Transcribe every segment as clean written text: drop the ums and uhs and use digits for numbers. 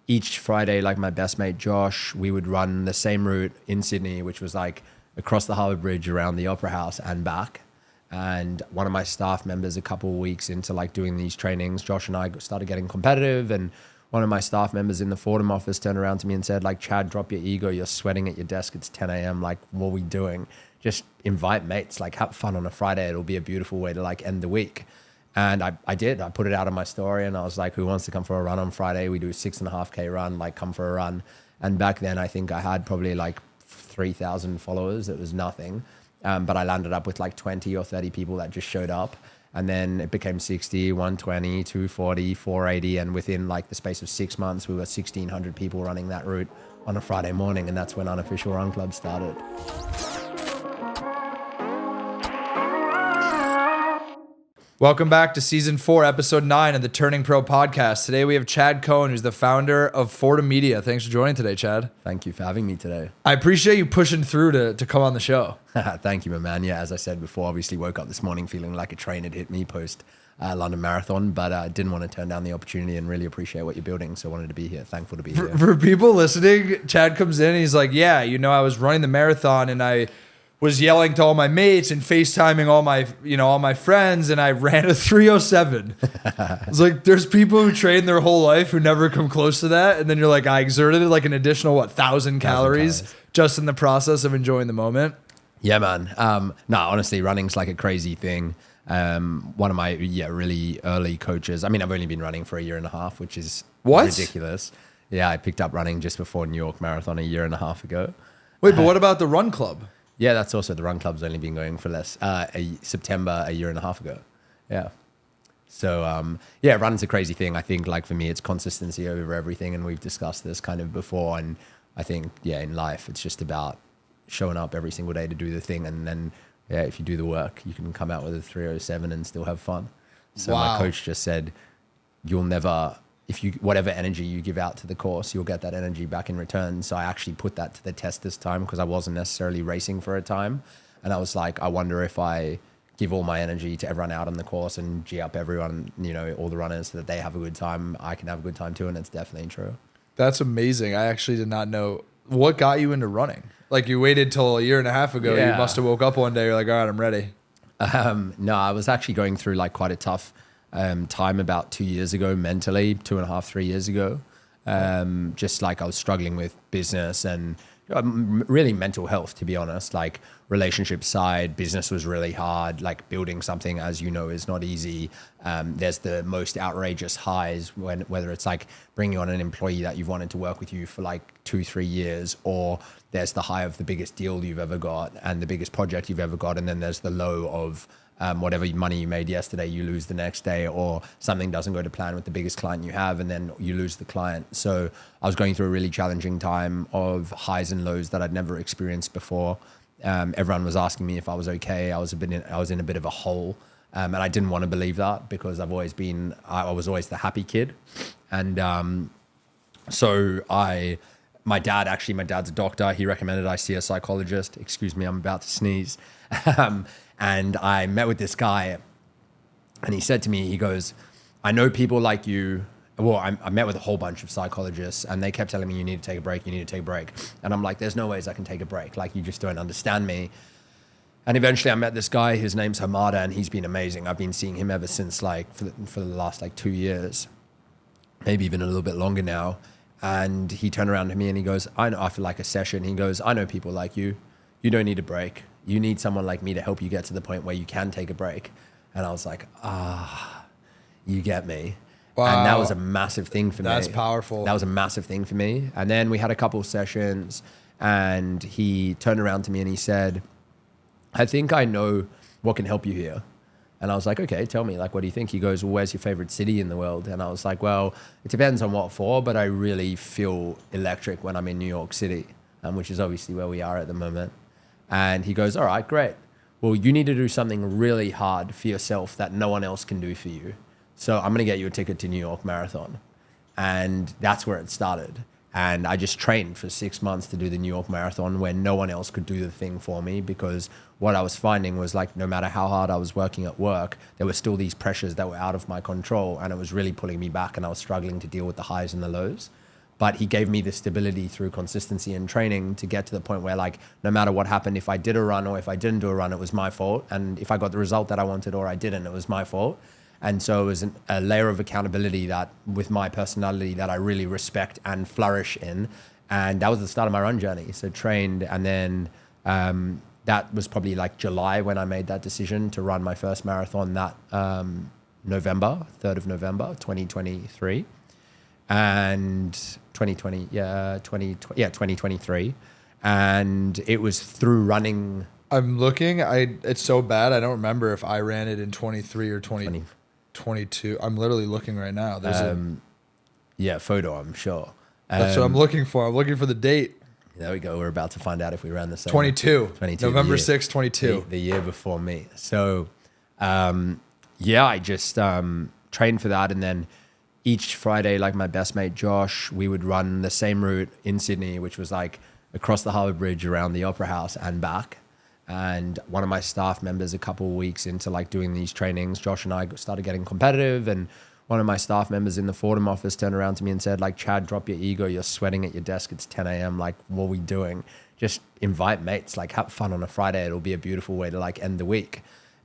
each Friday, like my best mate Josh, we would run the same route in Sydney, which was like across the Harbour Bridge around the Opera House and back. And one of my staff members, a couple of weeks into like doing these trainings, Josh and I started getting competitive, and one of my staff members in the Fortem office turned around to me and said, like, Chad, drop your ego. You're sweating at your desk. It's 10 a.m. Like, what are we doing? Just invite mates, like have fun on a Friday. It'll be a beautiful way to like end the week. And I did. I put it out on my story and I was like, who wants to come for a run on Friday? We do a 6.5K run, like come for a run. And back then I think I had probably like 3,000 followers. It was nothing. But I landed up with like 20 or 30 people that just showed up. And then it became 60, 120, 240, 480. And within like the space of 6 months, we were 1,600 people running that route on a Friday morning. And that's when Unofficial Run Club started. Welcome back to Season 4, Episode 9 of the Turning Pro Podcast. Today we have Chad Cohen, who's the founder of Fortem Media. Thanks for joining today, Chad. Thank you for having me today. I appreciate you pushing through to come on the show. Thank you, my man. Yeah, as I said before, obviously woke up this morning feeling like a train had hit me post London Marathon, but I didn't want to turn down the opportunity and really appreciate what you're building. So I wanted to be here. Thankful to be here. For people listening, Chad comes in and he's like, yeah, you know, I was running the marathon and I was yelling to all my mates and FaceTiming all my friends, and I ran a 307. It's like, there's people who train their whole life who never come close to that. And then you're like, I exerted like an additional, 1,000 calories just in the process of enjoying the moment. Yeah, man. No, honestly, running's like a crazy thing. One of my really early coaches, I mean, I've only been running for a year and a half, which is ridiculous. Yeah, I picked up running just before New York Marathon a year and a half ago. Wait, but what about the run club? Yeah, that's also, the run club's only been going for September a year and a half ago. Yeah. So, running's a crazy thing. I think like for me, it's consistency over everything. And we've discussed this kind of before. And I think, in life, it's just about showing up every single day to do the thing. And then, if you do the work, you can come out with a 307 and still have fun. So my coach just said, whatever energy you give out to the course, you'll get that energy back in return. So I actually put that to the test this time because I wasn't necessarily racing for a time. And I was like, I wonder if I give all my energy to everyone out on the course and G up everyone, all the runners, so that they have a good time, I can have a good time too. And it's definitely true. That's amazing. I actually did not know. What got you into running? Like, you waited till a year and a half ago. Yeah. You must have woke up one day. You're like, all right, I'm ready. No, I was actually going through like quite a tough time about 2 years ago, mentally, 2.5, 3 years ago. Just like I was struggling with business and really mental health, to be honest. Like relationship side, business was really hard. Like building something, as you know, is not easy. There's the most outrageous highs whether it's like bringing on an employee that you've wanted to work with you for like 2-3 years, or there's the high of the biggest deal you've ever got and the biggest project you've ever got. And then there's the low of whatever money you made yesterday, you lose the next day, or something doesn't go to plan with the biggest client you have, and then you lose the client. So I was going through a really challenging time of highs and lows that I'd never experienced before. Everyone was asking me if I was okay. I was in a bit of a hole, and I didn't want to believe that because I was always the happy kid, and my dad's a doctor. He recommended I see a psychologist. Excuse me, I'm about to sneeze. And I met with this guy and he said to me, he goes, I know people like you. Well, I met with a whole bunch of psychologists and they kept telling me, you need to take a break. And I'm like, there's no ways I can take a break. Like, you just don't understand me. And eventually I met this guy, his name's Hamada, and he's been amazing. I've been seeing him ever since like for the last like 2 years, maybe even a little bit longer now. And he turned around to me and he goes, I know, after like a session, he goes, I know people like you. You don't need a break. You need someone like me to help you get to the point where you can take a break. And I was like, you get me. Wow. And that was a massive thing for me. That's powerful. That was a massive thing for me. And then we had a couple sessions and he turned around to me and he said, I think I know what can help you here. And I was like, okay, tell me, like, what do you think? He goes, well, where's your favorite city in the world? And I was like, well, it depends on what for, but I really feel electric when I'm in New York City, which is obviously where we are at the moment. And he goes, all right, great. Well, you need to do something really hard for yourself that no one else can do for you. So I'm going to get you a ticket to New York Marathon. And that's where it started. And I just trained for 6 months to do the New York Marathon where no one else could do the thing for me, because what I was finding was, like, no matter how hard I was working at work, there were still these pressures that were out of my control, and it was really pulling me back, and I was struggling to deal with the highs and the lows. But he gave me the stability through consistency and training to get to the point where like, no matter what happened, if I did a run or if I didn't do a run, it was my fault. And if I got the result that I wanted or I didn't, it was my fault. And so it was a layer of accountability that with my personality that I really respect and flourish in. And that was the start of my run journey. So trained, and then that was probably like July when I made that decision to run my first marathon that November, 3rd of November, 2023. And 2023. And it was through running. I'm looking, it's so bad. I don't remember if I ran it in 23 or 22. I'm literally looking right now. There's a photo, I'm sure. That's what I'm looking for. I'm looking for the date. There we go. We're about to find out if we ran the same. 22. November 6, 22. The year before me. So, I just trained for that. And then each Friday, like my best mate, Josh, we would run the same route in Sydney, which was like across the Harbour Bridge around the Opera House and back. And one of my staff members, a couple of weeks into like doing these trainings, Josh and I started getting competitive, and one of my staff members in the Fortem office turned around to me and said, like, Chad, drop your ego. You're sweating at your desk. It's 10 a.m. Like, what are we doing? Just invite mates, like have fun on a Friday. It'll be a beautiful way to like end the week.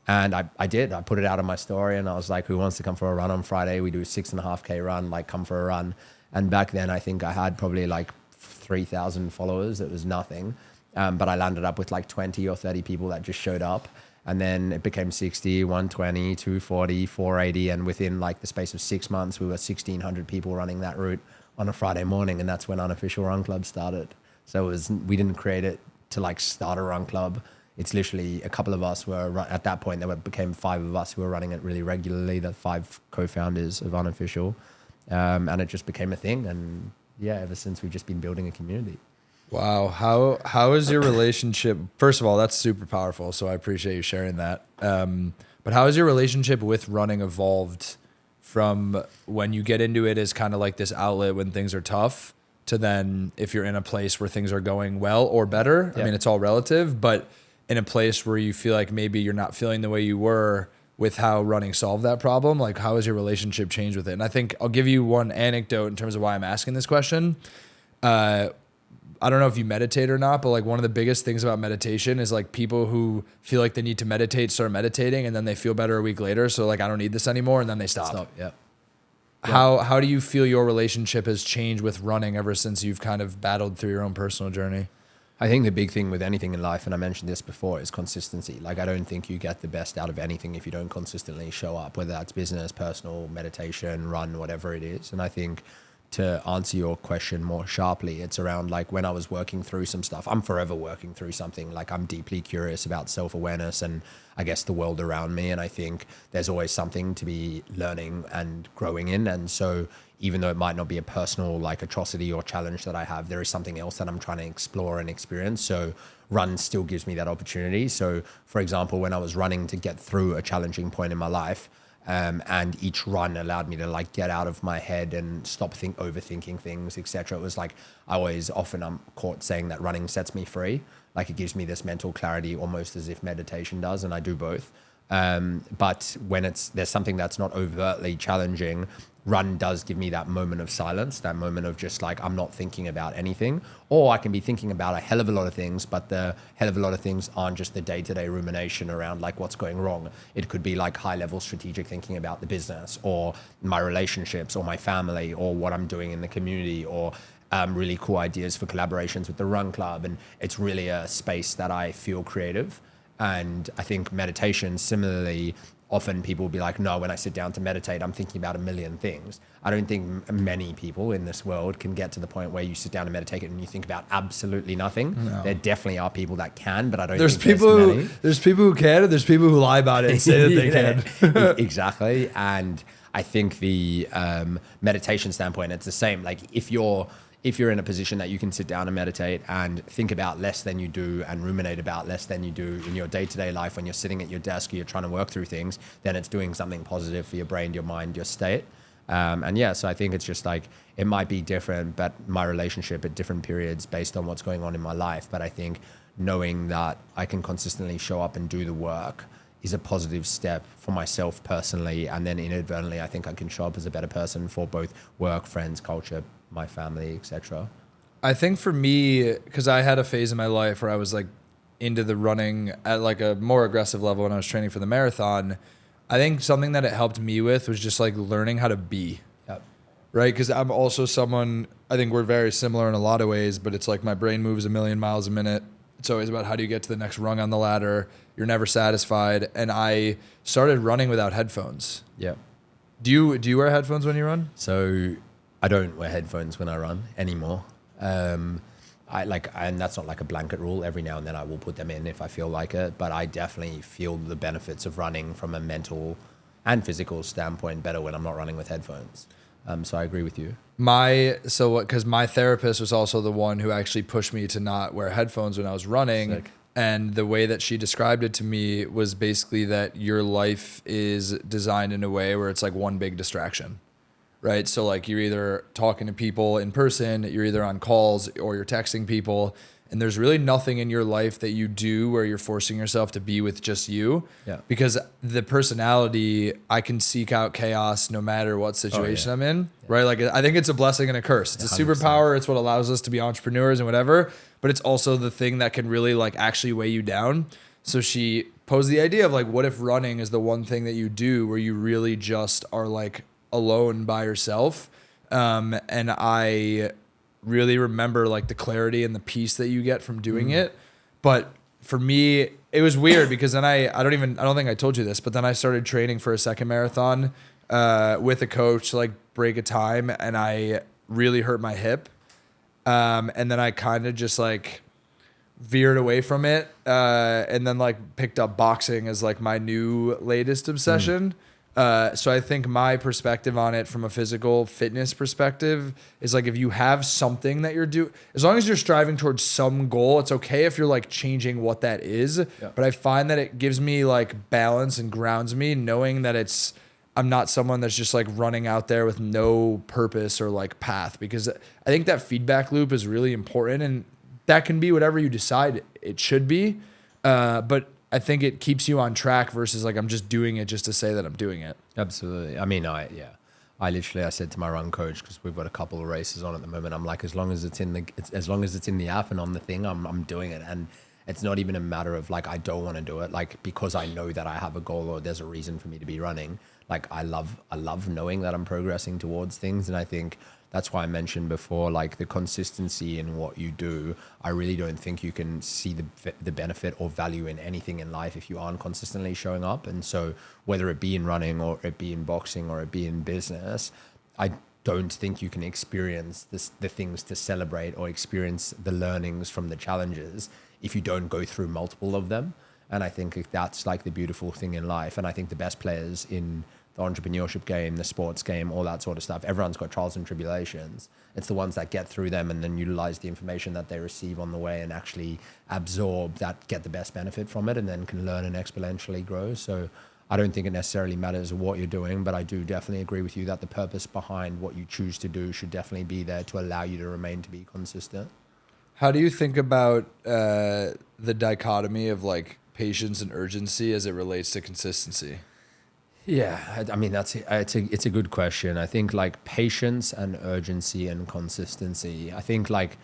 And I did. I put it out on my story and I was like, who wants to come for a run on Friday? We do a 6.5K run, like come for a run. And back then I think I had probably like 3,000 followers. It was nothing. But I landed up with like 20 or 30 people that just showed up. And then it became 60, 120, 240, 480. And within like the space of 6 months, we were 1,600 people running that route on a Friday morning. And that's when Unofficial Run Club started. So we didn't create it to like start a run club. It's literally a couple of us were, at that point, became 5 of us who were running it really regularly, the 5 co-founders of Unofficial. And it just became a thing. And yeah, ever since we've just been building a community. Wow. How is your relationship? First of all, that's super powerful. So I appreciate you sharing that. But how has your relationship with running evolved from when you get into it as kind of like this outlet when things are tough to then if you're in a place where things are going well or better? Yeah. I mean, it's all relative, but in a place where you feel like maybe you're not feeling the way you were with how running solved that problem, like how has your relationship changed with it? And I think I'll give you one anecdote in terms of why I'm asking this question. I don't know if you meditate or not, but like one of the biggest things about meditation is like people who feel like they need to meditate, start meditating, and then they feel better a week later. So like, I don't need this anymore. And then they stop. Yeah. How do you feel your relationship has changed with running ever since you've kind of battled through your own personal journey? I think the big thing with anything in life, and I mentioned this before, is consistency. Like, I don't think you get the best out of anything if you don't consistently show up, whether that's business, personal, meditation, run, whatever it is. And I think to answer your question more sharply, it's around like when I was working through some stuff. I'm forever working through something. Like, I'm deeply curious about self-awareness and I guess the world around me. And I think there's always something to be learning and growing in. And so even though it might not be a personal like atrocity or challenge that I have, there is something else that I'm trying to explore and experience. So run still gives me that opportunity. So for example, when I was running to get through a challenging point in my life, and each run allowed me to like get out of my head and stop overthinking things, etc. It was like I'm caught saying that running sets me free. Like, it gives me this mental clarity almost as if meditation does, and I do both. But when there's something that's not overtly challenging, run does give me that moment of silence, that moment of just like, I'm not thinking about anything, or I can be thinking about a hell of a lot of things, but the hell of a lot of things aren't just the day-to-day rumination around like what's going wrong. It could be like high-level strategic thinking about the business or my relationships or my family or what I'm doing in the community or really cool ideas for collaborations with the Run Club. And it's really a space that I feel creative. And I think meditation, similarly, often people will be like, no, when I sit down to meditate, I'm thinking about a million things. I don't think many people in this world can get to the point where you sit down and meditate and you think about absolutely nothing. No. There definitely are people that can, but I don't think there's many. There's people who can, and there's people who lie about it and say that they can. Exactly. And I think the meditation standpoint, it's the same. Like, if you're in a position that you can sit down and meditate and think about less than you do and ruminate about less than you do in your day-to-day life when you're sitting at your desk or you're trying to work through things, then it's doing something positive for your brain, your mind, your state. So I think it's just like, it might be different, but my relationship at different periods based on what's going on in my life. But I think knowing that I can consistently show up and do the work is a positive step for myself personally. And then inadvertently, I think I can show up as a better person for both work, friends, culture, my family, etc. I think for me, because I had a phase in my life where I was like into the running at like a more aggressive level when I was training for the marathon. I think something that it helped me with was just like learning how to be. Yep. Right? Because I'm also someone, I think we're very similar in a lot of ways, but it's like my brain moves 1,000,000 miles a minute. It's always about how do you get to the next rung on the ladder. You're never satisfied. And I started running without headphones. Yep. Do you wear headphones when you run? So I don't wear headphones when I run anymore. And that's not like a blanket rule. Every now and then I will put them in if I feel like it, but I definitely feel the benefits of running from a mental and physical standpoint better when I'm not running with headphones. So I agree with you. Because my therapist was also the one who actually pushed me to not wear headphones when I was running. Sick. And the way that she described it to me was basically that your life is designed in a way where it's like one big distraction, right? So like you're either talking to people in person, you're either on calls, or you're texting people. And there's really nothing in your life that you do where you're forcing yourself to be with just you. Yeah. Because the personality, I can seek out chaos no matter what situation I'm in, right? Like I think it's a blessing and a curse. It's a 100%. superpower. It's what allows us to be entrepreneurs and whatever, but it's also the thing that can really like actually weigh you down. So she posed the idea of like, what if running is the one thing that you do where you really just are like alone by yourself? And I really remember like the clarity and the peace that you get from doing it. But for me, it was weird because then I don't think I told you this, but then I started training for a second marathon with a coach to like break a time, and I really hurt my hip. And then I kind of just like veered away from it, and then like picked up boxing as like my new latest obsession. So I think my perspective on it from a physical fitness perspective is like, if you have something that you're doing, as long as you're striving towards some goal, it's okay if you're like changing what that is. Yeah. But I find that it gives me like balance and grounds me knowing that I'm not someone that's just like running out there with no purpose or like path, because I think that feedback loop is really important, and that can be whatever you decide it should be. But I think it keeps you on track versus like I'm just doing it just to say that I'm doing it. Absolutely. I mean, I said to my run coach, because we've got a couple of races on at the moment, I'm like, as long as it's in the app and on the thing, I'm doing it. And it's not even a matter of like I don't want to do it, like because I know that I have a goal or there's a reason for me to be running. Like I love knowing that I'm progressing towards things, and I think that's why I mentioned before, like the consistency in what you do. I really don't think you can see the benefit or value in anything in life if you aren't consistently showing up. And so whether it be in running or it be in boxing or it be in business, I don't think you can experience the things to celebrate or experience the learnings from the challenges if you don't go through multiple of them. And I think that's like the beautiful thing in life. And I think the best players in the entrepreneurship game, the sports game, all that sort of stuff, everyone's got trials and tribulations. It's the ones that get through them and then utilize the information that they receive on the way and actually absorb that, get the best benefit from it, and then can learn and exponentially grow. So I don't think it necessarily matters what you're doing, but I do definitely agree with you that the purpose behind what you choose to do should definitely be there to allow you to remain to be consistent. How do you think about the dichotomy of like patience and urgency as it relates to consistency? Yeah, I mean, it's a good question. I think like patience and urgency and consistency. I think like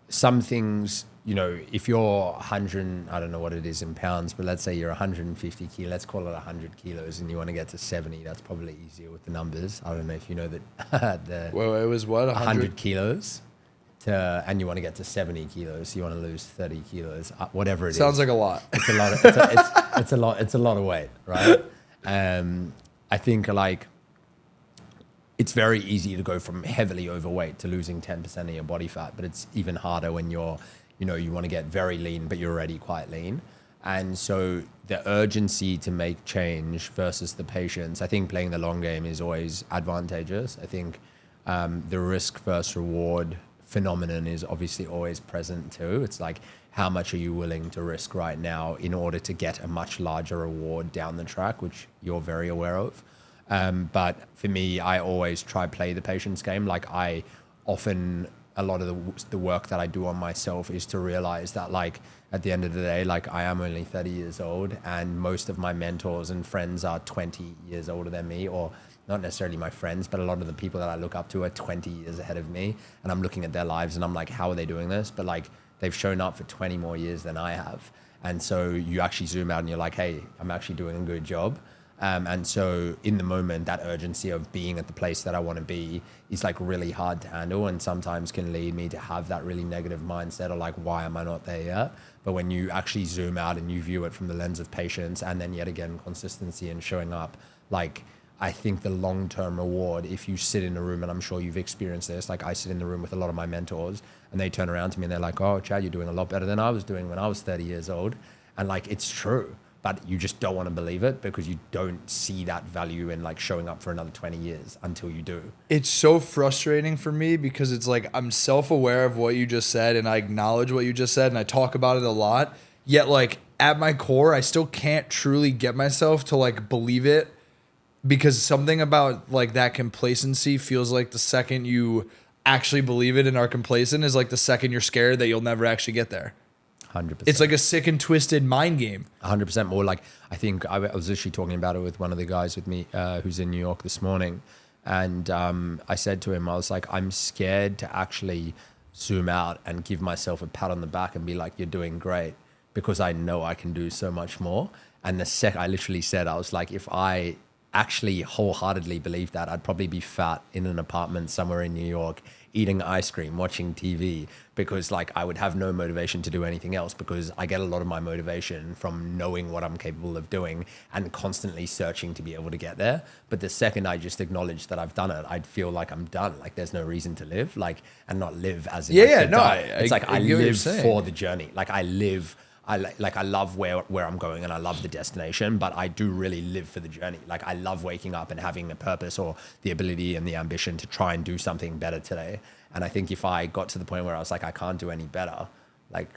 some things, you know, if you're 100, I don't know what it is in pounds, but let's say you're 150 kilos, let's call it 100 kilos, and you want to get to 70, that's probably easier with the numbers. I don't know if you know that. Well, it was what, 100 kilos. And you want to get to 70 kilos, so you want to lose 30 kilos, whatever it is. Sounds like a lot. It's a lot. It's a lot of weight, right? I think like it's very easy to go from heavily overweight to losing 10% of your body fat, but it's even harder when you want to get very lean, but you're already quite lean. And so the urgency to make change versus the patience, I think playing the long game is always advantageous. I think the risk versus reward phenomenon is obviously always present too. It's like, how much are you willing to risk right now in order to get a much larger reward down the track, which you're very aware of. But for me, I always try play the patience game. Like a lot of the work that I do on myself is to realize that like at the end of the day, like I am only 30 years old and most of my mentors and friends are 20 years older than me, or not necessarily my friends, but a lot of the people that I look up to are 20 years ahead of me. And I'm looking at their lives and I'm like, how are they doing this? But like, they've shown up for 20 more years than I have. And so you actually zoom out and you're like, hey, I'm actually doing a good job. And so in the moment, that urgency of being at the place that I want to be is like really hard to handle, and sometimes can lead me to have that really negative mindset of like, why am I not there yet? But when you actually zoom out and you view it from the lens of patience and then yet again, consistency and showing up, like, I think the long-term reward, if you sit in a room, and I'm sure you've experienced this, like I sit in the room with a lot of my mentors and they turn around to me and they're like, oh, Chad, you're doing a lot better than I was doing when I was 30 years old. And like, it's true. But you just don't want to believe it because you don't see that value in like showing up for another 20 years until you do. It's so frustrating for me because it's like I'm self-aware of what you just said and I acknowledge what you just said and I talk about it a lot. Yet like at my core, I still can't truly get myself to like believe it, because something about like that complacency feels like the second you actually believe it and are complacent is like the second you're scared that you'll never actually get there. 100%. It's like a sick and twisted mind game. 100% more. Like, I think I was literally talking about it with one of the guys with me who's in New York this morning. And I said to him, I was like, I'm scared to actually zoom out and give myself a pat on the back and be like, you're doing great, because I know I can do so much more. And I literally said, I was like, if I actually wholeheartedly believed that, I'd probably be fat in an apartment somewhere in New York, eating ice cream, watching TV, because like I would have no motivation to do anything else, because I get a lot of my motivation from knowing what I'm capable of doing and constantly searching to be able to get there. But the second I just acknowledge that I've done it, I'd feel like I'm done. Like there's no reason to live, like, and not live as in it's like I live for the journey. Like I love where I'm going and I love the destination, but I do really live for the journey. Like I love waking up and having a purpose or the ability and the ambition to try and do something better today. And I think if I got to the point where I was like, I can't do any better, like,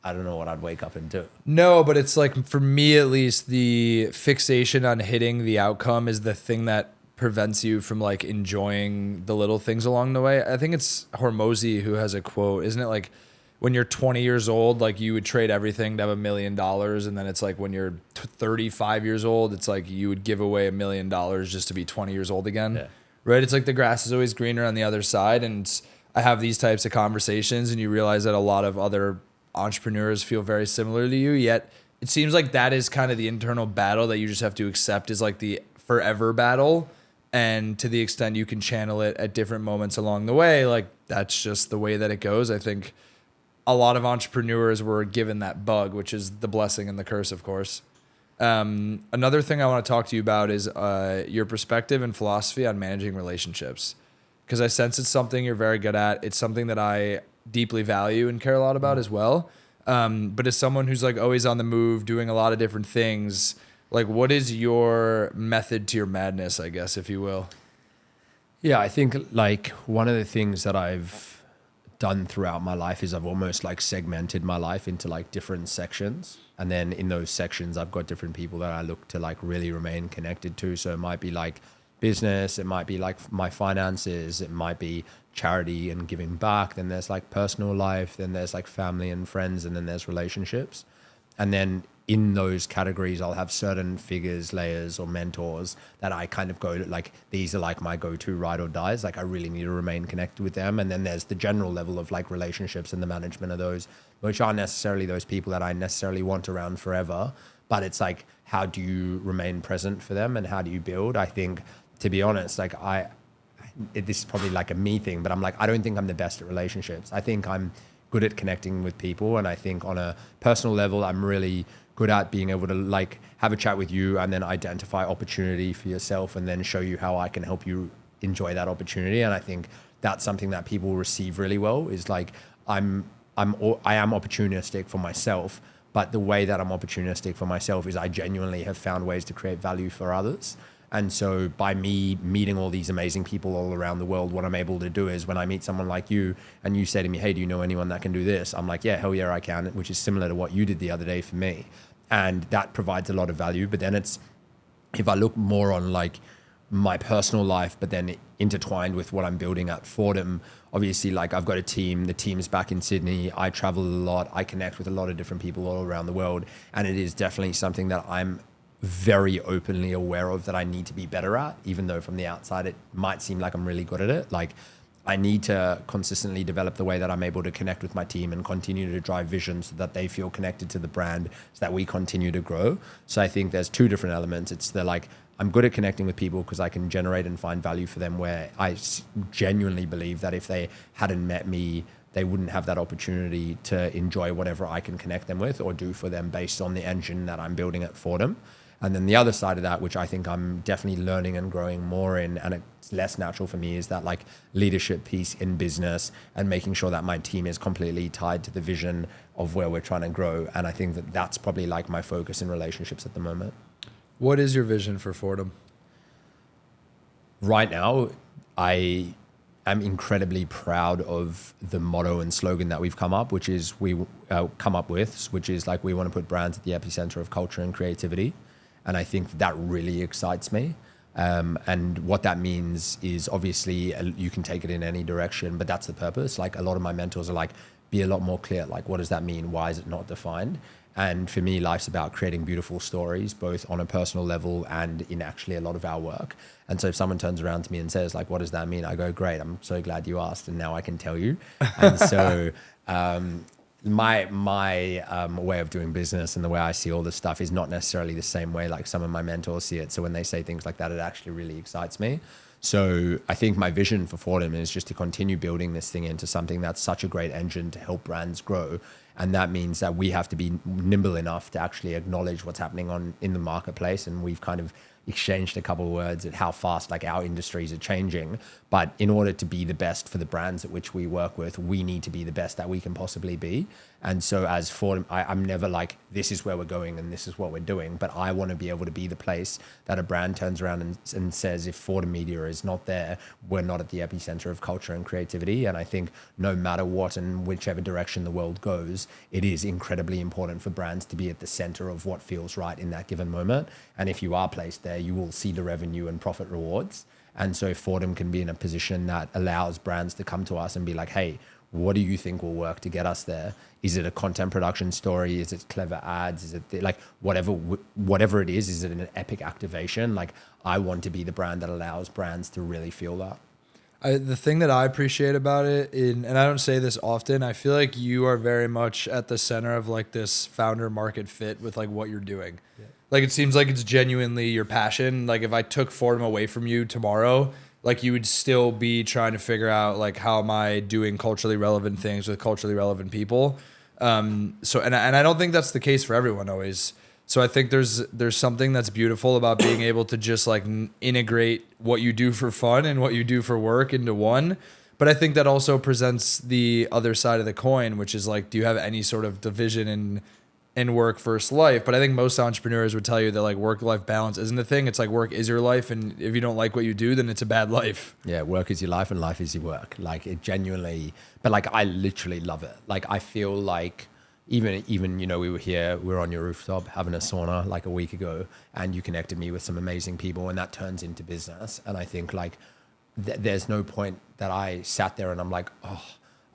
I don't know what I'd wake up and do. No, but it's like, for me at least, the fixation on hitting the outcome is the thing that prevents you from like enjoying the little things along the way. I think it's Hormozy who has a quote, isn't it? Like, when you're 20 years old, like you would trade everything to have $1 million. And then it's like when you're 35 years old, it's like you would give away $1 million just to be 20 years old again. Yeah. Right? It's like the grass is always greener on the other side. And I have these types of conversations and you realize that a lot of other entrepreneurs feel very similar to you. Yet it seems like that is kind of the internal battle that you just have to accept is like the forever battle. And to the extent you can channel it at different moments along the way, like that's just the way that it goes. I think a lot of entrepreneurs were given that bug, which is the blessing and the curse, of course. Another thing I want to talk to you about is your perspective and philosophy on managing relationships, because I sense it's something you're very good at. It's something that I deeply value and care a lot about as well. But as someone who's like always on the move, doing a lot of different things, like what is your method to your madness, I guess, if you will? Yeah, I think like one of the things that I've done throughout my life is I've almost like segmented my life into like different sections, and then in those sections I've got different people that I look to like really remain connected to. So it might be like business, it might be like my finances, it might be charity and giving back, then there's like personal life, then there's like family and friends, and then there's relationships. And then in those categories, I'll have certain figures, layers, or mentors that I kind of go to, like, these are like my go-to ride or dies. Like I really need to remain connected with them. And then there's the general level of like relationships and the management of those, which aren't necessarily those people that I necessarily want around forever. But it's like, how do you remain present for them and how do you build? I think, to be honest, like this is probably like a me thing, but I'm like, I don't think I'm the best at relationships. I think I'm good at connecting with people. And I think on a personal level, I'm really good at being able to like have a chat with you and then identify opportunity for yourself and then show you how I can help you enjoy that opportunity. And I think that's something that people receive really well, is like I am opportunistic for myself, but the way that I'm opportunistic for myself is I genuinely have found ways to create value for others. And so by me meeting all these amazing people all around the world, what I'm able to do is when I meet someone like you and you say to me, hey, do you know anyone that can do this? I'm like, yeah, hell yeah, I can, which is similar to what you did the other day for me. And that provides a lot of value. But then it's, if I look more on like my personal life, but then intertwined with what I'm building at Fortem, obviously like I've got a team, the team's back in Sydney, I travel a lot, I connect with a lot of different people all around the world. And it is definitely something that I'm very openly aware of that I need to be better at, even though from the outside it might seem like I'm really good at it. Like, I need to consistently develop the way that I'm able to connect with my team and continue to drive vision so that they feel connected to the brand, so that we continue to grow. So I think there's two different elements. It's the like, I'm good at connecting with people because I can generate and find value for them, where I genuinely believe that if they hadn't met me, they wouldn't have that opportunity to enjoy whatever I can connect them with or do for them based on the engine that I'm building at Fortem. And then the other side of that, which I think I'm definitely learning and growing more in, and it's less natural for me, is that like leadership piece in business and making sure that my team is completely tied to the vision of where we're trying to grow. And I think that that's probably like my focus in relationships at the moment. What is your vision for Fortem? Right now, I am incredibly proud of the motto and slogan that we've come up, which is we which is like, we want to put brands at the epicenter of culture and creativity. And I think that really excites me. And what that means is, obviously you can take it in any direction, but that's the purpose. Like, a lot of my mentors are like, be a lot more clear. Like, what does that mean? Why is it not defined? And for me, life's about creating beautiful stories, both on a personal level and in actually a lot of our work. And so if someone turns around to me and says like, what does that mean? I go, great, I'm so glad you asked. And now I can tell you. And so, my way of doing business and the way I see all this stuff is not necessarily the same way like some of my mentors see it. So when they say things like that, it actually really excites me. So I think my vision for Fortem is just to continue building this thing into something that's such a great engine to help brands grow. And that means that we have to be nimble enough to actually acknowledge what's happening in the marketplace. And we've kind of exchanged a couple of words at how fast like our industries are changing. But in order to be the best for the brands at which we work with, we need to be the best that we can possibly be. And so as Fortem, I'm never like, this is where we're going and this is what we're doing. But I want to be able to be the place that a brand turns around and says, if Fortem Media is not there, we're not at the epicenter of culture and creativity. And I think no matter what and whichever direction the world goes, it is incredibly important for brands to be at the center of what feels right in that given moment. And if you are placed there, you will see the revenue and profit rewards. And so Fortem can be in a position that allows brands to come to us and be like, hey, what do you think will work to get us there? Is it a content production story? Is it clever ads? Is it like whatever it is it an epic activation? Like, I want to be the brand that allows brands to really feel that. The thing that I appreciate about it, and I don't say this often, I feel like you are very much at the center of like this founder market fit with like what you're doing. Yeah. Like, it seems like it's genuinely your passion. Like, if I took Fortem away from you tomorrow, like, you would still be trying to figure out like, how am I doing culturally relevant things with culturally relevant people? So I don't think that's the case for everyone always. So I think there's something that's beautiful about being able to just like integrate what you do for fun and what you do for work into one. But I think that also presents the other side of the coin, which is like, do you have any sort of division in work versus life? But I think most entrepreneurs would tell you that like work-life balance isn't a thing. It's like, work is your life, and if you don't like what you do, then it's a bad life. Yeah, work is your life and life is your work. Like, it genuinely, but like, I literally love it. Like, I feel like even we were on your rooftop having a sauna like a week ago, and you connected me with some amazing people, and that turns into business. And I think like there's no point that I sat there and I'm like, oh,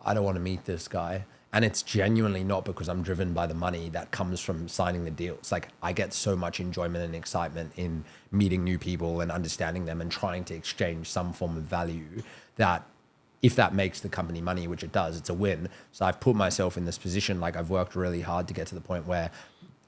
I don't want to meet this guy. And it's genuinely not because I'm driven by the money that comes from signing the deals. Like, I get so much enjoyment and excitement in meeting new people and understanding them and trying to exchange some form of value, that if that makes the company money, which it does, it's a win. So I've put myself in this position. Like, I've worked really hard to get to the point where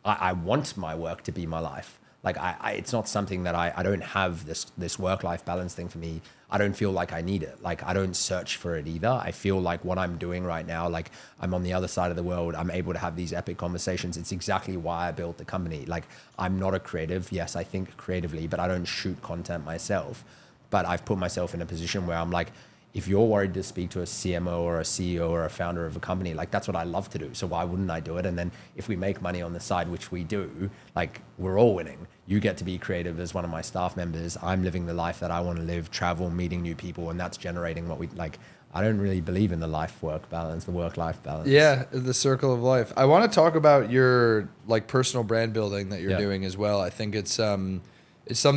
I want my work to be my life. Like, it's not something that I don't have this work-life balance thing for me. I don't feel like I need it. Like, I don't search for it either. I feel like what I'm doing right now, like, I'm on the other side of the world. I'm able to have these epic conversations. It's exactly why I built the company. Like, I'm not a creative. Yes, I think creatively, but I don't shoot content myself. But I've put myself in a position where I'm like, if you're worried to speak to a CMO or a CEO or a founder of a company, like, that's what I love to do. So why wouldn't I do it? And then if we make money on the side, which we do, like, we're all winning. You get to be creative as one of my staff members. I'm living the life that I want to live, travel, meeting new people, and that's generating what we like. I don't really believe in the life-work balance, the work-life balance. Yeah, the circle of life. I want to talk about your like personal brand building that you're doing as well. I think it's something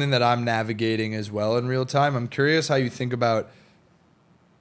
that I'm navigating as well in real time. I'm curious how you think about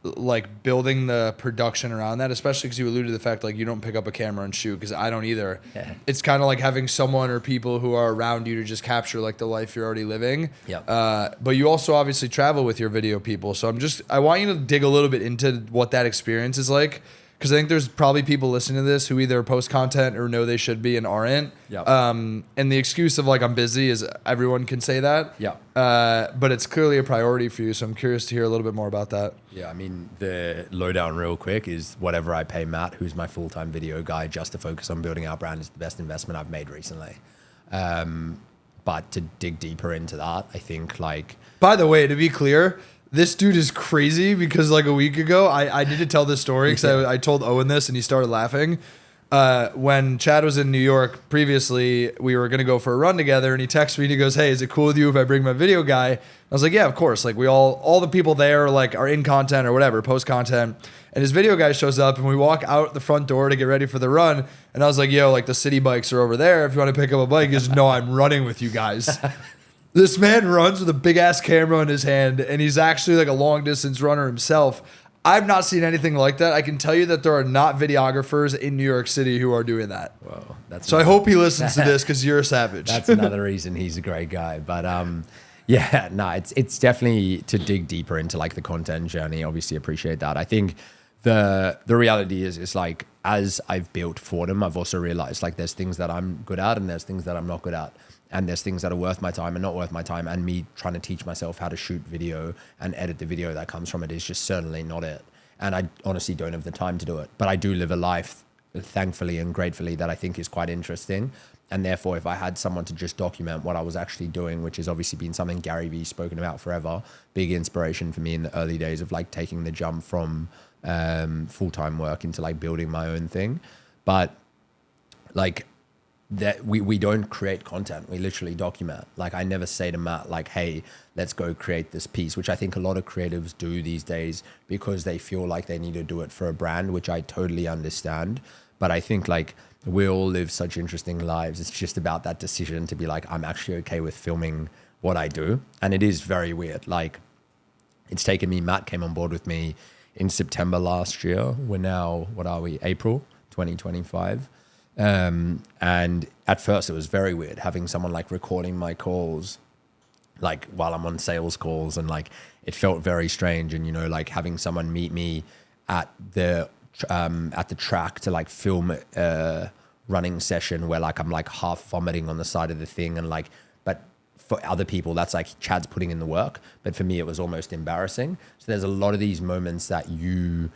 like building the production around that, especially because you alluded to the fact like you don't pick up a camera and shoot, because I don't either. Yeah. It's kind of like having someone or people who are around you to just capture like the life you're already living. Yep. But you also obviously travel with your video people. So I want you to dig a little bit into what that experience is like. Because I think there's probably people listening to this who either post content or know they should be and aren't. Yep. And the excuse of like, I'm busy is everyone can say that. Yeah. But it's clearly a priority for you. So I'm curious to hear a little bit more about that. Yeah, I mean, the lowdown real quick is whatever I pay Matt, who's my full-time video guy, just to focus on building our brand is the best investment I've made recently. But to dig deeper into that, I think like... By the way, to be clear, this dude is crazy because like a week ago, I need to tell this story because I told Owen this and he started laughing. When Chad was in New York previously, we were going to go for a run together and he texted me and he goes, hey, is it cool with you if I bring my video guy? I was like, yeah, of course. Like all the people there like are in content or whatever, post content. And his video guy shows up and we walk out the front door to get ready for the run. And I was like, yo, like the city bikes are over there. If you want to pick up a bike, he goes, no, I'm running with you guys. This man runs with a big ass camera in his hand, and he's actually like a long distance runner himself. I've not seen anything like that. I can tell you that there are not videographers in New York City who are doing that. Whoa, so I hope he listens to this because you're a savage. That's another reason he's a great guy. But yeah, no, it's definitely to dig deeper into like the content journey. Obviously appreciate that. I think the reality is like, as I've built Fortem, I've also realized like there's things that I'm good at and there's things that I'm not good at. And there's things that are worth my time and not worth my time. And me trying to teach myself how to shoot video and edit the video that comes from it is just certainly not it. And I honestly don't have the time to do it. But I do live a life, thankfully and gratefully, that I think is quite interesting. And therefore, if I had someone to just document what I was actually doing, which has obviously been something Gary Vee's spoken about forever, big inspiration for me in the early days of like taking the jump from full-time work into like building my own thing. But like, that we don't create content, we literally document. Like I never say to Matt like, hey, let's go create this piece, which I think a lot of creatives do these days because they feel like they need to do it for a brand, which I totally understand. But I think like we all live such interesting lives. It's just about that decision to be like, I'm actually okay with filming what I do. And it is very weird. Like it's taken me, Matt came on board with me in September last year. We're now, what are we, April 2025. And at first it was very weird having someone like recording my calls, like while I'm on sales calls, and like, it felt very strange. And, you know, like having someone meet me at the track to like film a running session where like, I'm like half vomiting on the side of the thing. And like, but for other people, that's like Chad's putting in the work. But for me, it was almost embarrassing. So there's a lot of these moments that you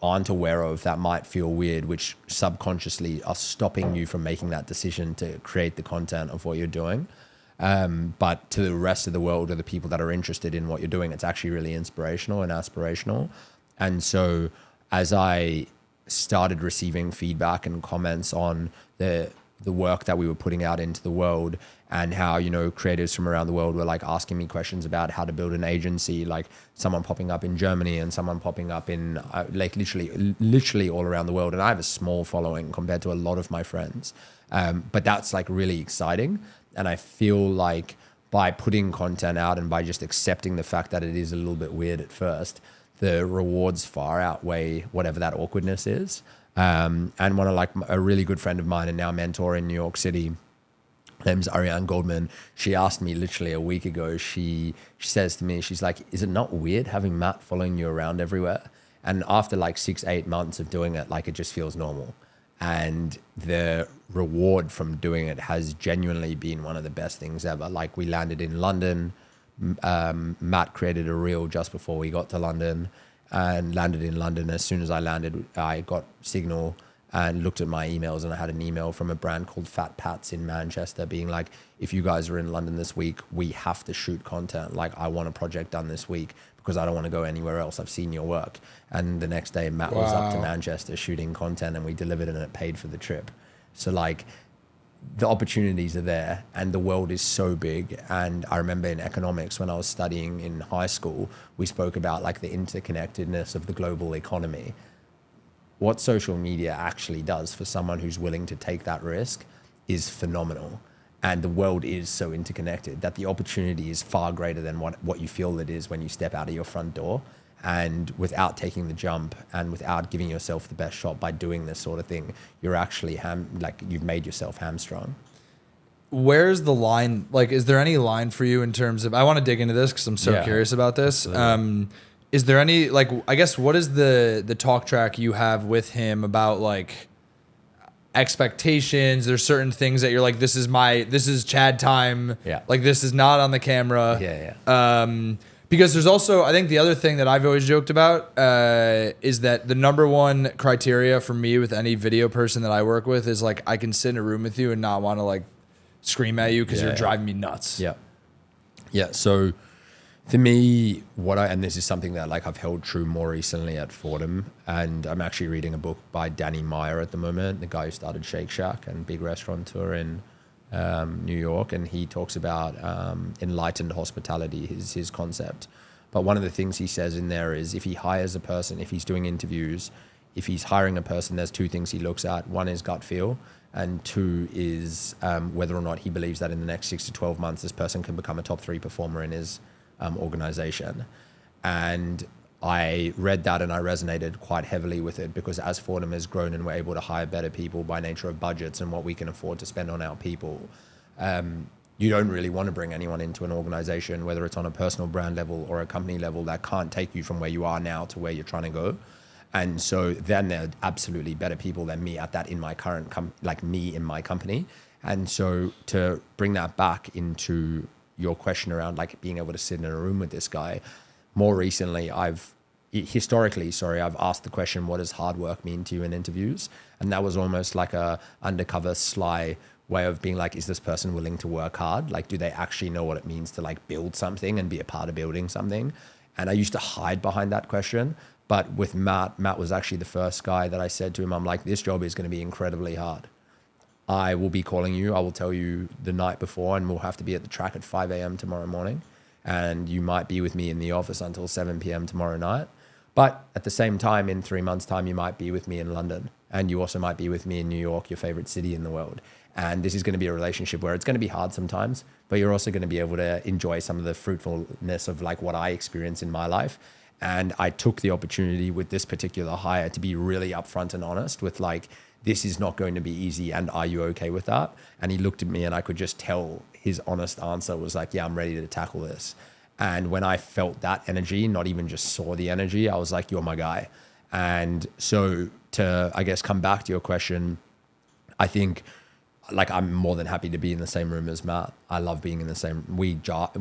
aren't aware of that might feel weird, which subconsciously are stopping you from making that decision to create the content of what you're doing. But to the rest of the world or the people that are interested in what you're doing, it's actually really inspirational and aspirational. And so as I started receiving feedback and comments on the work that we were putting out into the world, and how, you know, creators from around the world were like asking me questions about how to build an agency, like someone popping up in Germany and someone popping up in like literally all around the world. And I have a small following compared to a lot of my friends. But that's like really exciting. And I feel like by putting content out and by just accepting the fact that it is a little bit weird at first, the rewards far outweigh whatever that awkwardness is. And one of like a really good friend of mine and now mentor in New York City, her name's Ariane Goldman. She asked me literally a week ago, she says to me, she's like, is it not weird having Matt following you around everywhere? And after like 6-8 months of doing it, like it just feels normal. And the reward from doing it has genuinely been one of the best things ever. Like we landed in London. Matt created a reel just before we got to London and landed in London. As soon as I landed, I got signal and looked at my emails, and I had an email from a brand called Fat Pats in Manchester being like, if you guys are in London this week, we have to shoot content. Like I want a project done this week because I don't want to go anywhere else. I've seen your work. And the next day Matt was up to Manchester shooting content, and we delivered and it paid for the trip. So like the opportunities are there and the world is so big. And I remember in economics when I was studying in high school, we spoke about like the interconnectedness of the global economy. What social media actually does for someone who's willing to take that risk is phenomenal. And the world is so interconnected that the opportunity is far greater than what you feel it is when you step out of your front door. And without taking the jump and without giving yourself the best shot by doing this sort of thing, you're actually you've made yourself hamstrung. Where's the line? Like, is there any line for you in terms of, I want to dig into this because I'm so curious about this. Is there any, like, I guess, what is the talk track you have with him about like expectations? There's certain things that you're like, this is Chad time. Yeah. Like, this is not on the camera. Yeah. Because there's also, I think the other thing that I've always joked about is that the number one criteria for me with any video person that I work with is like, I can sit in a room with you and not want to like scream at you because you're driving me nuts. Yeah. Yeah. So for me, and this is something that like I've held true more recently at Fortem, and I'm actually reading a book by Danny Meyer at the moment, the guy who started Shake Shack and big restaurateur in New York, and he talks about enlightened hospitality, his concept. But one of the things he says in there is if he hires a person, if he's doing interviews, if he's hiring a person, there's two things he looks at. One is gut feel, and two is whether or not he believes that in the next 6 to 12 months, this person can become a top 3 performer in his organization. And I read that and I resonated quite heavily with it, because as Fortem has grown and we're able to hire better people by nature of budgets and what we can afford to spend on our people, you don't really want to bring anyone into an organization, whether it's on a personal brand level or a company level, that can't take you from where you are now to where you're trying to go. And so then they're absolutely better people than me at that in my current, me in my company. And so to bring that back into your question around like being able to sit in a room with this guy, more recently, I've asked the question, what does hard work mean to you in interviews? And that was almost like a undercover sly way of being like, is this person willing to work hard? Like, do they actually know what it means to like build something and be a part of building something? And I used to hide behind that question. But with Matt was actually the first guy that I said to him, I'm like, this job is going to be incredibly hard. I will be calling you. I will tell you the night before, and we'll have to be at the track at 5 a.m. tomorrow morning. And you might be with me in the office until 7 p.m. tomorrow night. But at the same time, in 3 months' time, you might be with me in London. And you also might be with me in New York, your favorite city in the world. And this is going to be a relationship where it's going to be hard sometimes, but you're also going to be able to enjoy some of the fruitfulness of like what I experience in my life. And I took the opportunity with this particular hire to be really upfront and honest with like, this is not going to be easy, and are you okay with that? And he looked at me and I could just tell his honest answer was like, yeah, I'm ready to tackle this. And when I felt that energy, not even just saw the energy, I was like, you're my guy. And so to, I guess, come back to your question, I think like I'm more than happy to be in the same room as Matt. I love being in the same, we joke,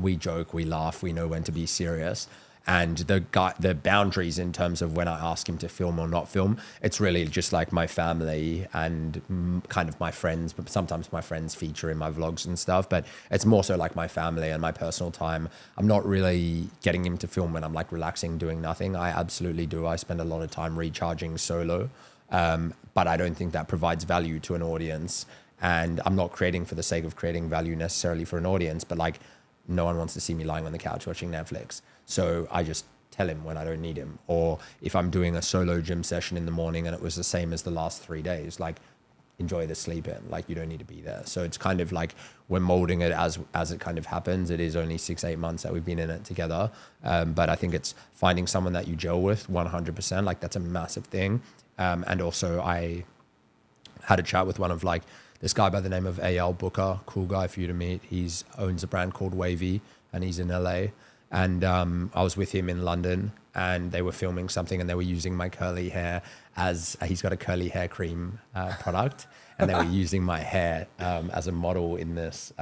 we laugh, we know when to be serious. And the boundaries in terms of when I ask him to film or not film, it's really just like my family and kind of my friends, but sometimes my friends feature in my vlogs and stuff, but it's more so like my family and my personal time. I'm not really getting him to film when I'm like relaxing, doing nothing. I absolutely do. I spend a lot of time recharging solo, but I don't think that provides value to an audience. And I'm not creating for the sake of creating value necessarily for an audience, but like no one wants to see me lying on the couch watching Netflix. So I just tell him when I don't need him. Or if I'm doing a solo gym session in the morning and it was the same as the last 3 days, like enjoy the sleep in, like you don't need to be there. So it's kind of like we're molding it as it kind of happens. It is only 6-8 months that we've been in it together. But I think it's finding someone that you gel with 100%. Like that's a massive thing. And also I had a chat with one of like this guy by the name of A.L. Booker, cool guy for you to meet. He's owns a brand called Wavy and he's in LA. And I was with him in London and they were filming something and they were using my curly hair as, he's got a curly hair cream product. And they were using my hair as a model in this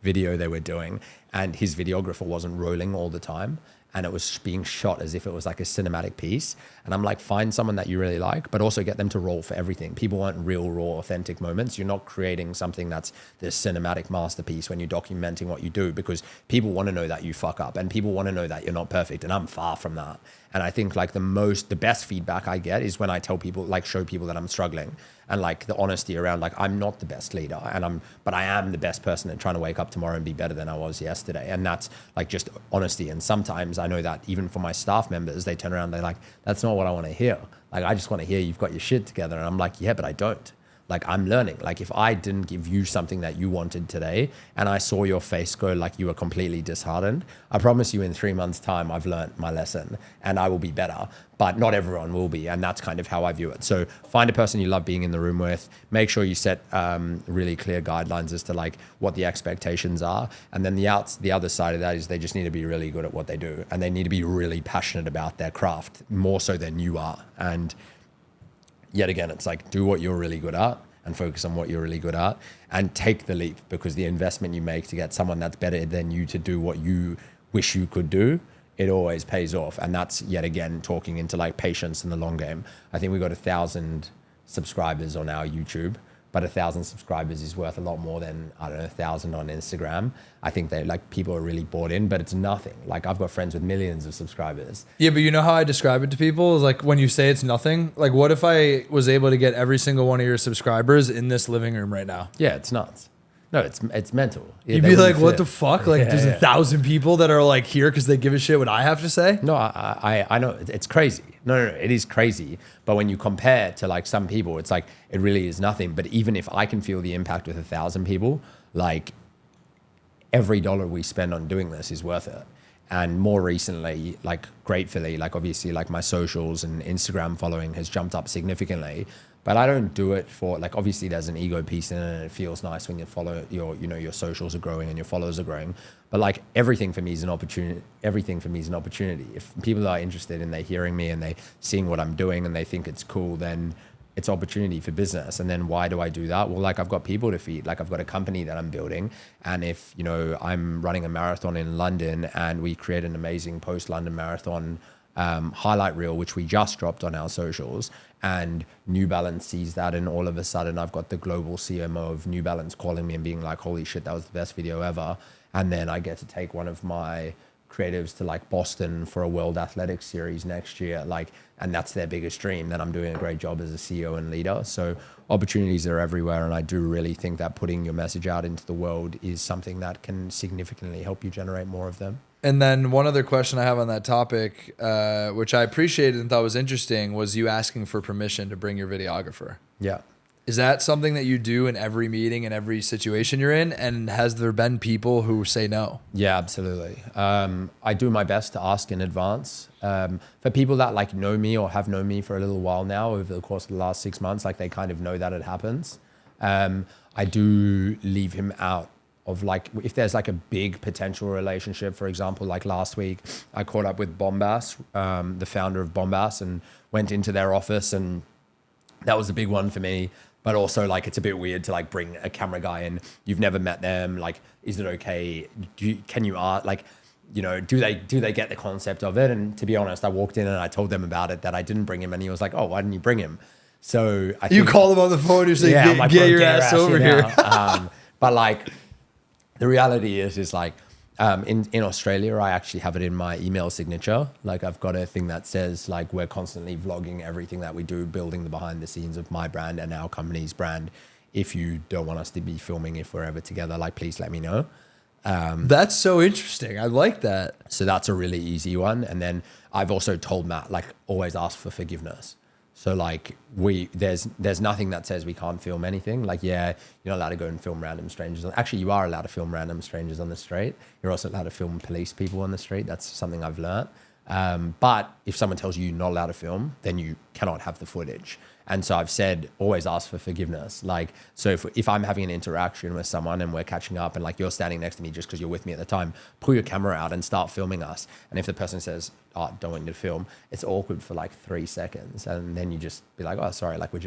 video they were doing. And his videographer wasn't rolling all the time. And it was being shot as if it was like a cinematic piece. And I'm like, find someone that you really like, but also get them to roll for everything. People want real, raw, authentic moments. You're not creating something that's this cinematic masterpiece when you're documenting what you do, because people want to know that you fuck up and people want to know that you're not perfect. And I'm far from that. And I think like the best feedback I get is when I tell people, like show people that I'm struggling, and like the honesty around like, I'm not the best leader but I am the best person at trying to wake up tomorrow and be better than I was yesterday. And that's like just honesty. And sometimes I know that even for my staff members, they turn around, they're like, that's not what I want to hear. Like, I just want to hear you've got your shit together. And I'm like, yeah, but I don't. Like I'm learning. Like if I didn't give you something that you wanted today and I saw your face go like you were completely disheartened, I promise you in 3 months time, I've learned my lesson and I will be better, but not everyone will be. And that's kind of how I view it. So find a person you love being in the room with, make sure you set really clear guidelines as to like what the expectations are. And then the other side of that is they just need to be really good at what they do. And they need to be really passionate about their craft more so than you are. And yet again, it's like do what you're really good at and focus on what you're really good at and take the leap, because the investment you make to get someone that's better than you to do what you wish you could do, it always pays off. And that's yet again talking into like patience in the long game. I think we got 1,000 subscribers on our YouTube, but 1,000 subscribers is worth a lot more than, I don't know, 1,000 on Instagram. I think they like people are really bought in, but it's nothing. Like I've got friends with millions of subscribers. Yeah, but you know how I describe it to people is like when you say it's nothing, like what if I was able to get every single one of your subscribers in this living room right now? Yeah, it's nuts. No, it's mental. Yeah, you'd be like, what the fuck? Like there's 1,000 people that are like here because they give a shit what I have to say? No, I know it's crazy. No, it is crazy. But when you compare to like some people, it's like, it really is nothing. But even if I can feel the impact with 1,000 people, like every dollar we spend on doing this is worth it. And more recently, like gratefully, like obviously like my socials and Instagram following has jumped up significantly. But I don't do it for like, obviously there's an ego piece in it and it feels nice when you follow your socials are growing and your followers are growing. But like everything for me is an opportunity. Everything for me is an opportunity. If people are interested and they're hearing me and they seeing what I'm doing and they think it's cool, then it's opportunity for business. And then why do I do that? Well, like I've got people to feed, like I've got a company that I'm building. And if, I'm running a marathon in London and we create an amazing post-London marathon highlight reel, which we just dropped on our socials, and New Balance sees that, and all of a sudden I've got the global CMO of New Balance calling me and being like, holy shit, that was the best video ever. And then I get to take one of my creatives to like Boston for a World Athletics Series next year, and that's their biggest dream. Then I'm doing a great job as a CEO and leader. So opportunities are everywhere, and I do really think that putting your message out into the world is something that can significantly help you generate more of them. And then one other question I have on that topic, which I appreciated and thought was interesting, was you asking for permission to bring your videographer. Yeah. Is that something that you do in every meeting and every situation you're in? And has there been people who say no? Yeah, absolutely. I do my best to ask in advance. For people that like know me or have known me for a little while now, over the course of the last 6 months, like they kind of know that it happens. I do leave him out of like, if there's like a big potential relationship. For example, like last week, I caught up with Bombas, the founder of Bombas, and went into their office, and that was a big one for me. But also like, it's a bit weird to like bring a camera guy in. You've never met them. Like, is it okay? Can you art? Like, do they get the concept of it? And to be honest, I walked in and I told them about it, that I didn't bring him. And he was like, oh, why didn't you bring him? So I think, you call him on the phone, you're saying, yeah, get your ass over here. But like, the reality is like, in Australia, I actually have it in my email signature. Like I've got a thing that says like, we're constantly vlogging everything that we do, building the behind the scenes of my brand and our company's brand. If you don't want us to be filming, if we're ever together, like please let me know. That's so interesting. I like that. So that's a really easy one. And then I've also told Matt, like always ask for forgiveness. So like there's nothing that says we can't film anything. Like, yeah, you're not allowed to go and film random strangers. Actually, you are allowed to film random strangers on the street. You're also allowed to film police people on the street. That's something I've learned. But if someone tells you you're not allowed to film, then you cannot have the footage. And so I've said, always ask for forgiveness. Like, so if I'm having an interaction with someone and we're catching up and like you're standing next to me just because you're with me at the time, pull your camera out and start filming us. And if the person says, oh, don't want you to film, it's awkward for like 3 seconds. And then you just be like, oh, sorry, like we're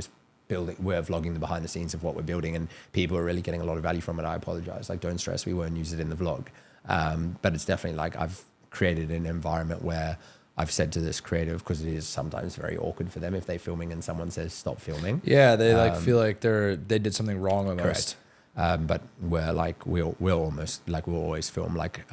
vlogging the behind the scenes of what we're building and people are really getting a lot of value from it. I apologize. Like, don't stress, we won't use it in the vlog. But it's definitely like I've created an environment where I've said to this creative, because it is sometimes very awkward for them if they're filming and someone says stop filming. Yeah, they like feel like they did something wrong almost. Correct. But we're like we'll always film like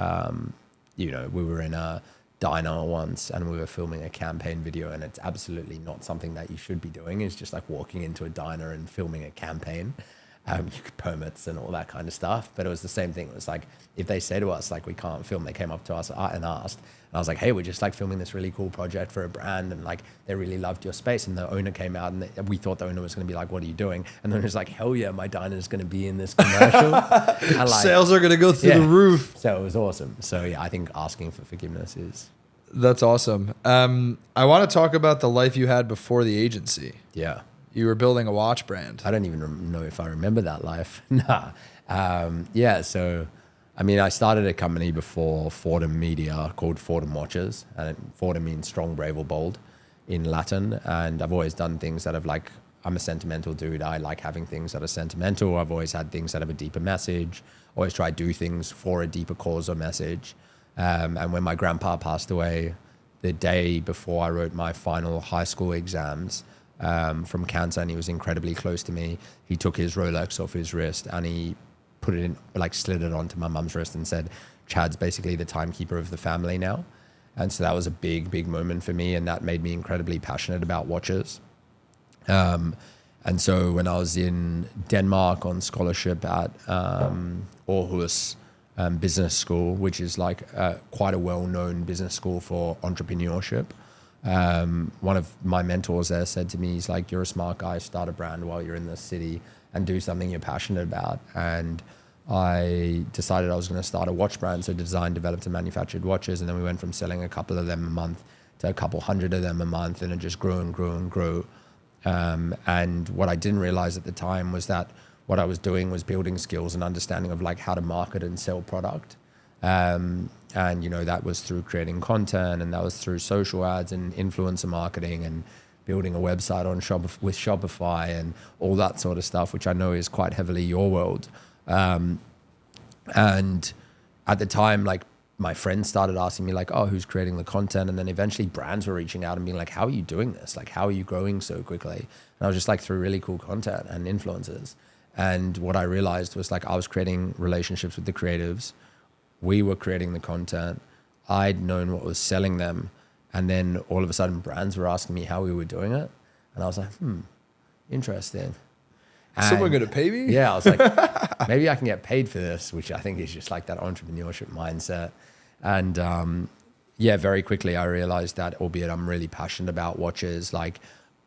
we were in a diner once and we were filming a campaign video, and it's absolutely not something that you should be doing. It's just like walking into a diner and filming a campaign. permits and all that kind of stuff. But it was the same thing. It was like, if they say to us, like, we can't film, they came up to us and asked. And I was like, hey, we're just like filming this really cool project for a brand. And like, they really loved your space. And the owner came out and we thought the owner was going to be like, what are you doing? And then it was like, hell yeah, my diner is going to be in this commercial. And like, sales are going to go through the roof. So it was awesome. So yeah, I think asking for forgiveness is... That's awesome. I want to talk about the life you had before the agency. Yeah. You were building a watch brand. I don't even know if I remember that life. Nah. Yeah, so, I mean, I started a company before Fortem Media called Fortem Watches. And Fortem means strong, brave, or bold in Latin. And I've always done things that have like, I'm a sentimental dude. I like having things that are sentimental. I've always had things that have a deeper message. Always try to do things for a deeper cause or message. And when my grandpa passed away, the day before I wrote my final high school exams, from cancer, and he was incredibly close to me. He took his Rolex off his wrist and he put it in, like slid it onto my mum's wrist and said, Chad's basically the timekeeper of the family now. And so that was a big, big moment for me. And that made me incredibly passionate about watches. And so when I was in Denmark on scholarship at Aarhus Business School, which is like quite a well-known business school for entrepreneurship, one of my mentors there said to me, he's like, you're a smart guy, start a brand while you're in this city and do something you're passionate about. And I decided I was going to start a watch brand. So designed, developed and manufactured watches. And then we went from selling a couple of them a month to a couple hundred of them a month. And it just grew and grew and grew. And what I didn't realize at the time was that what I was doing was building skills and understanding of like how to market and sell product. And, you know, that was through creating content, and that was through social ads and influencer marketing and building a website on with Shopify and all that sort of stuff, which I know is quite heavily your world. And at the time, like my friends started asking me like, oh, who's creating the content? And then eventually brands were reaching out and being like, how are you doing this? Like, how are you growing so quickly? And I was just like, through really cool content and influencers. And what I realized was like, I was creating relationships with the creatives. We were creating the content. I'd known what was selling them. And then all of a sudden brands were asking me how we were doing it. And I was like, interesting. And someone going to pay me? Yeah, I was like, maybe I can get paid for this, which I think is just like that entrepreneurship mindset. And yeah, very quickly I realized that, albeit I'm really passionate about watches, like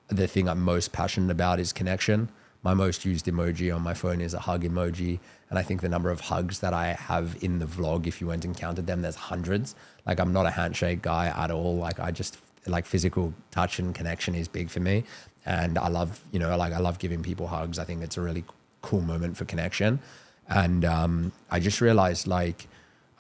the thing I'm most passionate about is connection. My most used emoji on my phone is a hug emoji. And I think the number of hugs that I have in the vlog, if you went and counted them, there's hundreds. Like I'm not a handshake guy at all. Like I just like physical touch and connection is big for me. And I love, you know, like I love giving people hugs. I think it's a really cool moment for connection. And I just realized like,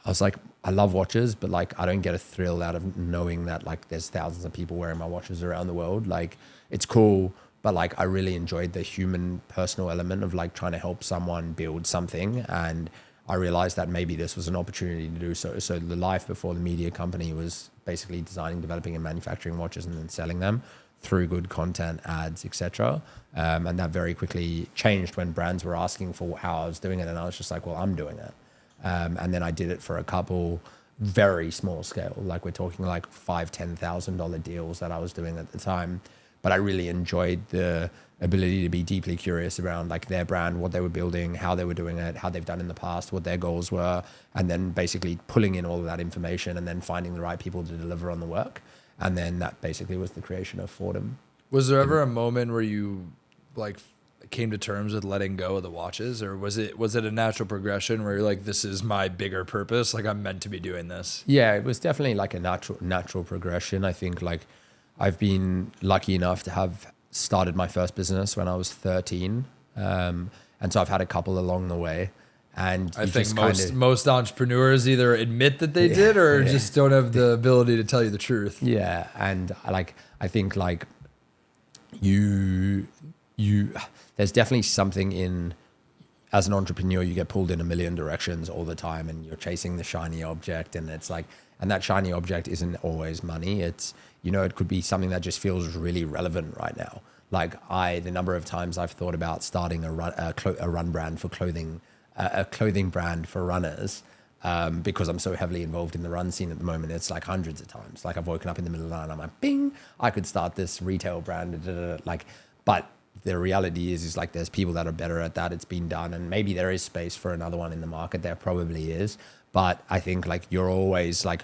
I was like, I love watches, but like I don't get a thrill out of knowing that like there's thousands of people wearing my watches around the world. Like it's cool. But like, I really enjoyed the human personal element of like trying to help someone build something. And I realized that maybe this was an opportunity to do so. So the life before the media company was basically designing, developing and manufacturing watches and then selling them through good content, ads, etc. And that very quickly changed when brands were asking for how I was doing it. And I was just like, well, I'm doing it. And then I did it for a couple very small scale. Like we're talking like $5,000, $10,000 deals that I was doing at the time. But I really enjoyed the ability to be deeply curious around like their brand, what they were building, how they were doing it, how they've done in the past, what their goals were, and then basically pulling in all of that information and then finding the right people to deliver on the work. And then that basically was the creation of Fortem. Was there ever a moment where you like came to terms with letting go of the watches, or was it a natural progression where you're like, this is my bigger purpose, like I'm meant to be doing this? Yeah, it was definitely like a natural progression. I think like I've been lucky enough to have started my first business when I was 13. And so I've had a couple along the way. And I think most entrepreneurs either admit that they did or just don't have the ability to tell you the truth. Yeah. And like, I think like you, there's definitely something in, as an entrepreneur, you get pulled in a million directions all the time and you're chasing the shiny object. And it's like, and that shiny object isn't always money. It's, you know, it could be something that just feels really relevant right now. Like the number of times I've thought about starting a run brand for clothing, a clothing brand for runners, because I'm so heavily involved in the run scene at the moment. It's like hundreds of times. Like I've woken up in the middle of the night and I'm like, bing, I could start this retail brand. Like, but the reality is like there's people that are better at that. It's been done, and maybe there is space for another one in the market. There probably is, but I think like you're always like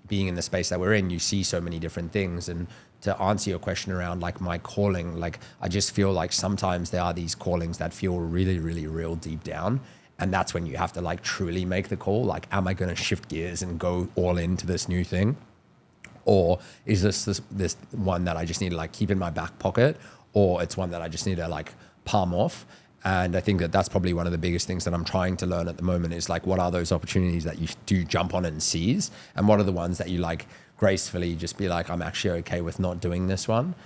being in the space that we're in, you see so many different things. And to answer your question around like my calling, like I just feel like sometimes there are these callings that feel really, really real deep down. And that's when you have to like truly make the call. Like, am I going to shift gears and go all into this new thing? Or is this one that I just need to like keep in my back pocket? Or it's one that I just need to like palm off? And I think that that's probably one of the biggest things that I'm trying to learn at the moment is like, what are those opportunities that you do jump on and seize? And what are the ones that you like gracefully just be like, I'm actually okay with not doing this one?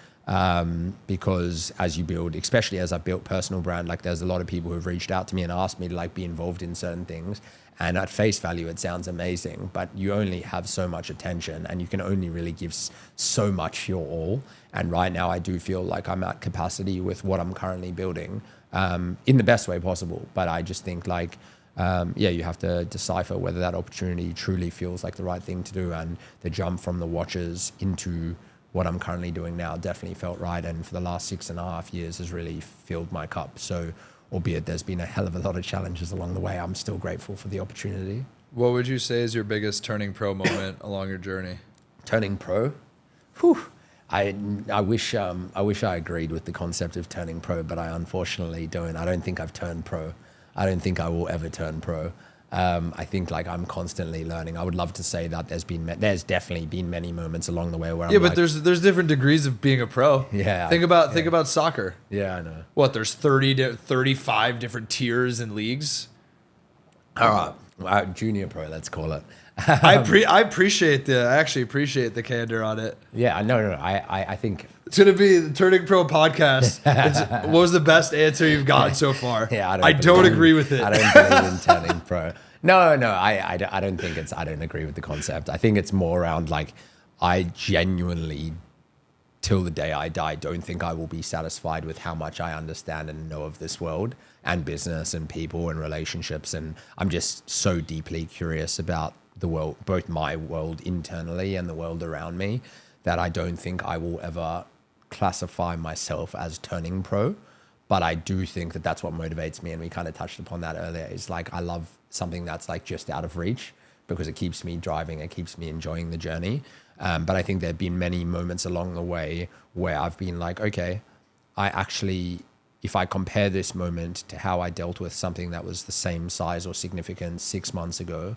Because as you build, especially as I've built personal brand, like there's a lot of people who've reached out to me and asked me to like be involved in certain things. And at face value, it sounds amazing, but you only have so much attention and you can only really give so much your all. And right now I do feel like I'm at capacity with what I'm currently building, in the best way possible. But I just think like, you have to decipher whether that opportunity truly feels like the right thing to do. And the jump from the watches into what I'm currently doing now definitely felt right. And for the last 6.5 years has really filled my cup. So albeit there's been a hell of a lot of challenges along the way, I'm still grateful for the opportunity. What would you say is your biggest turning pro moment along your journey? Turning pro? Whew. I wish I agreed with the concept of turning pro, but I unfortunately don't. I don't think I've turned pro. I don't think I will ever turn pro. I think like I'm constantly learning. I would love to say that there's definitely been many moments along the way where I'm but there's different degrees of being a pro. Yeah. Think about soccer. Yeah, I know. What, there's 30 to 35 different tiers and leagues? All right. Junior pro, let's call it. I actually appreciate the candor on it. Yeah, no. I think it's gonna be the Turning Pro podcast. What was the best answer you've gotten so far? Yeah, I don't agree with it. I don't believe in turning pro. No, I don't think I don't agree with the concept. I think it's more around like I genuinely, till the day I die, don't think I will be satisfied with how much I understand and know of this world and business and people and relationships. And I'm just so deeply curious about the world, both my world internally and the world around me, that I don't think I will ever classify myself as turning pro. But I do think that that's what motivates me. And we kind of touched upon that earlier. Is like, I love something that's like just out of reach because it keeps me driving. It keeps me enjoying the journey. But I think there've been many moments along the way where I've been like, okay, I actually, if I compare this moment to how I dealt with something that was the same size or significance 6 months ago,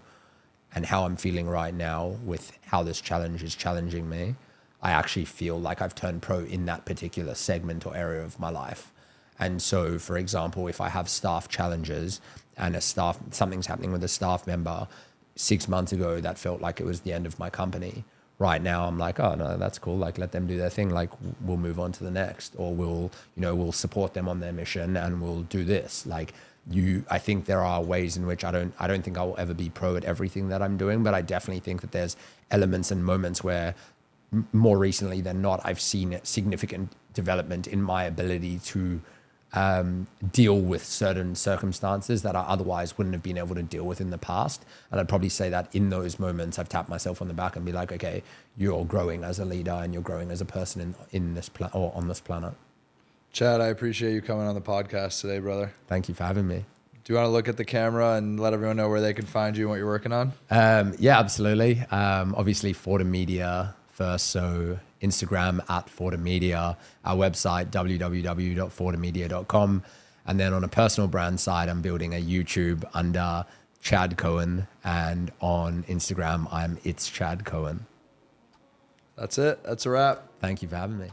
and how I'm feeling right now with how this challenge is challenging me, I actually feel like I've turned pro in that particular segment or area of my life. And so, for example, if I have staff challenges and something's happening with a staff member 6 months ago, that felt like it was the end of my company. Right now, I'm like, oh no, that's cool. Like, let them do their thing. Like, we'll move on to the next, or we'll support them on their mission and we'll do this. Like, I think there are ways in which I don't think I will ever be pro at everything that I'm doing, but I definitely think that there's elements and moments where more recently than not, I've seen significant development in my ability to deal with certain circumstances that I otherwise wouldn't have been able to deal with in the past. And I'd probably say that in those moments, I've tapped myself on the back and be like, okay, you're growing as a leader and you're growing as a person in this or on this planet. Chad, I appreciate you coming on the podcast today, brother. Thank you for having me. Do you want to look at the camera and let everyone know where they can find you and what you're working on? Yeah, absolutely. Obviously, Fortem Media first. So Instagram at Fortem Media, our website, www.fortemmedia.com. And then on a personal brand side, I'm building a YouTube under Chad Cohen. And on Instagram, it's Chad Cohen. That's it. That's a wrap. Thank you for having me.